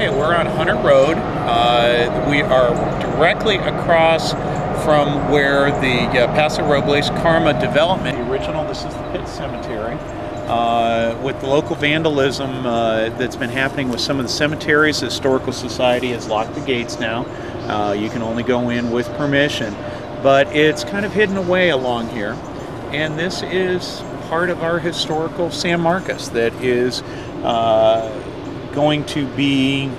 Okay, we're on Hunter Road. We are directly across from where the Paso Robles Karma development, the original, this is the Pitt Cemetery. With the local vandalism that's been happening with some of the cemeteries, the Historical Society has locked the gates now. You can only go in with permission, but it's kind of hidden away along here. And this is part of our historical San Marcos that is going to be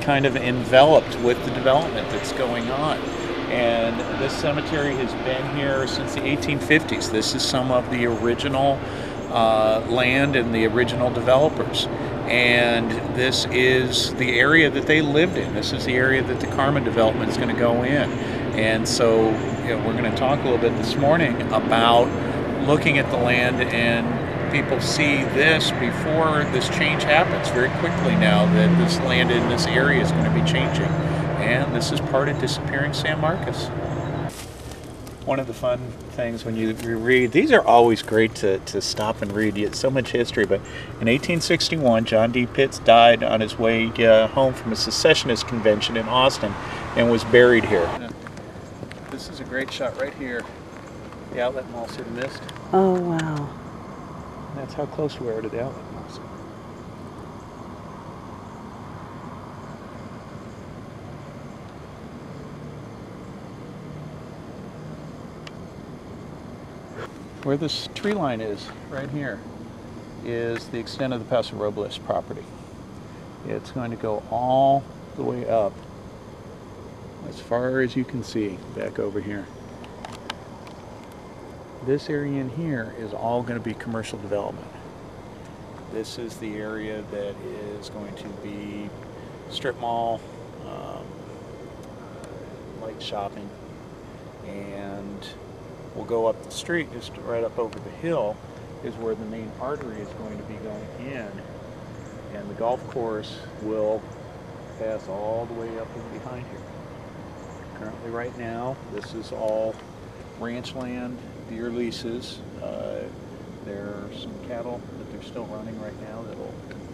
kind of enveloped with the development that's going on. And this cemetery has been here since the 1850s. This is some of the original land and the original developers. And this is the area that they lived in. This is the area that the Karma development is going to go in. And so we're going to talk a little bit this morning about looking at the land, and people see this before this change happens very quickly now that this land in this area is going to be changing. And this is part of disappearing San Marcos. One of the fun things when you read, these are always great to stop and read. It's so much history, but in 1861, John D. Pitts died on his way home from a secessionist convention in Austin and was buried here. This is a great shot right here. The outlet mall, see the mist? Oh, wow. That's how close we are to the outlet mall. Where this tree line is, right here, is the extent of the Paso Robles property. It's going to go all the way up, as far as you can see, back over here. This area in here is all going to be commercial development. This is the area that is going to be strip mall, light shopping, and we'll go up the street, just right up over the hill is where the main artery is going to be going in, and the golf course will pass all the way up and behind here. Currently right now, this is all ranch land, deer leases. There are some cattle that they're still running right now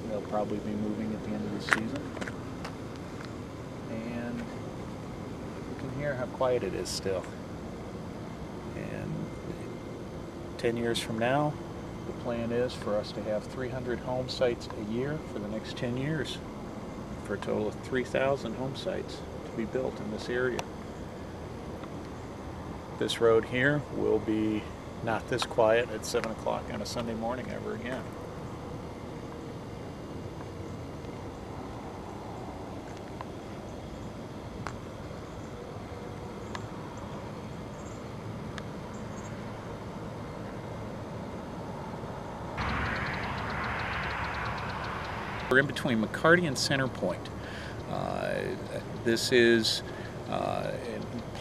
they'll probably be moving at the end of the season. And you can hear how quiet it is still. And 10 years from now, the plan is for us to have 300 home sites a year for the next 10 years, for a total of 3,000 home sites to be built in this area. This road here will be not this quiet at 7 o'clock on a Sunday morning ever again. We're in between McCarty and Center Point. This is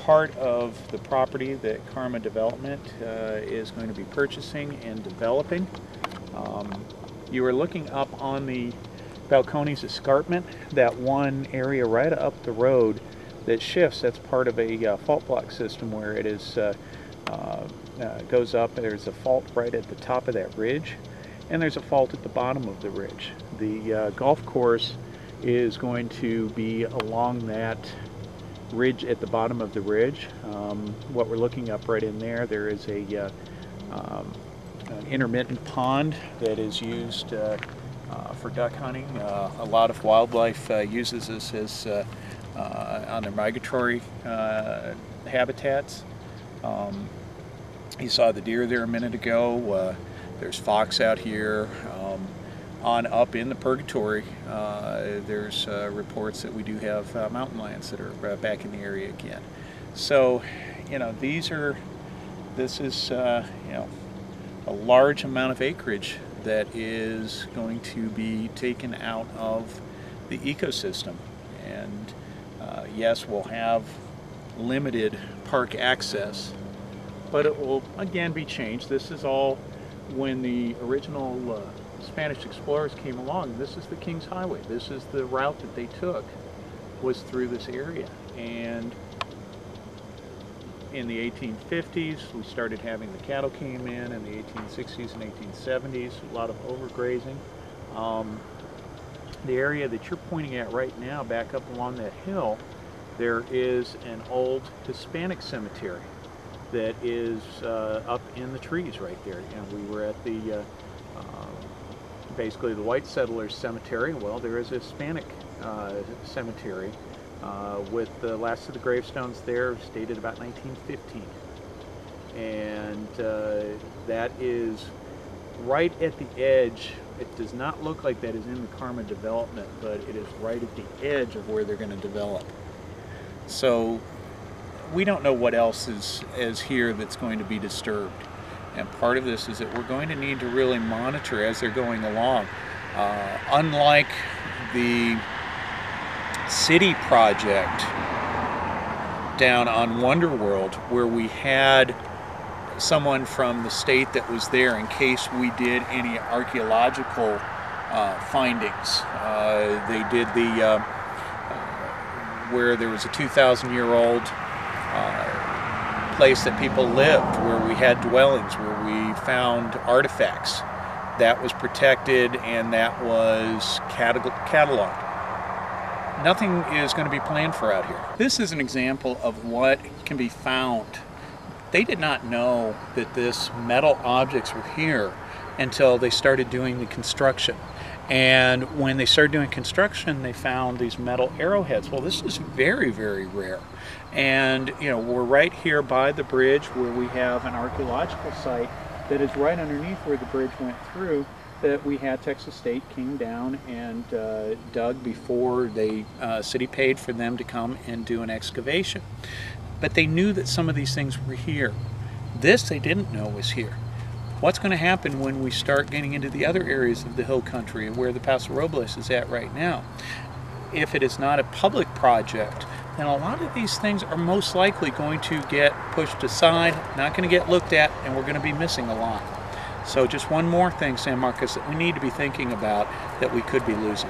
part of the property that Karma Development is going to be purchasing and developing. You are looking up on the Balcones Escarpment, that one area right up the road that shifts. That's part of a fault block system where it is goes up. There's a fault right at the top of that ridge, and there's a fault at the bottom of the ridge. The golf course is going to be along that ridge at the bottom of the ridge. What we're looking up right in there, there is an intermittent pond that is used for duck hunting. A lot of wildlife uses this as on their migratory habitats. You saw the deer there a minute ago. There's fox out here. On up in the Purgatory, there's reports that we do have mountain lions that are back in the area again. So, this is, a large amount of acreage that is going to be taken out of the ecosystem. And yes, we'll have limited park access, but it will again be changed. This is all when the original Spanish explorers came along. This is the King's Highway. This is the route that they took, was through this area. And in the 1850s, we started having the cattle came in the 1860s and 1870s, a lot of overgrazing. The area that you're pointing at right now, back up along that hill, there is an old Hispanic cemetery that is up in the trees right there. And we were at the basically the white settlers cemetery. Well, there is a Hispanic cemetery with the last of the gravestones there dated about 1915. And that is right at the edge. It does not look like that is in the Karma development, but it is right at the edge of where they're going to develop. So we don't know what else is here that's going to be disturbed. And part of this is that we're going to need to really monitor as they're going along. Unlike the city project down on Wonderworld, where we had someone from the state that was there in case we did any archaeological findings. They did the where there was a 2,000-year-old place that people lived, where we had dwellings, where we found artifacts. That was protected and that was cataloged. Nothing is going to be planned for out here. This is an example of what can be found. They did not know that this metal objects were here until they started doing the construction. And when they started doing construction, they found these metal arrowheads. Well, this is very, very rare. And you know, we're right here by the bridge where we have an archaeological site that is right underneath where the bridge went through, that we had Texas State came down and dug before the city paid for them to come and do an excavation. But they knew that some of these things were here. This they didn't know was here. What's going to happen when we start getting into the other areas of the hill country and where the Paso Robles is at right now? If it is not a public project, then a lot of these things are most likely going to get pushed aside, not going to get looked at, and we're going to be missing a lot. So just one more thing, San Marcos, that we need to be thinking about that we could be losing.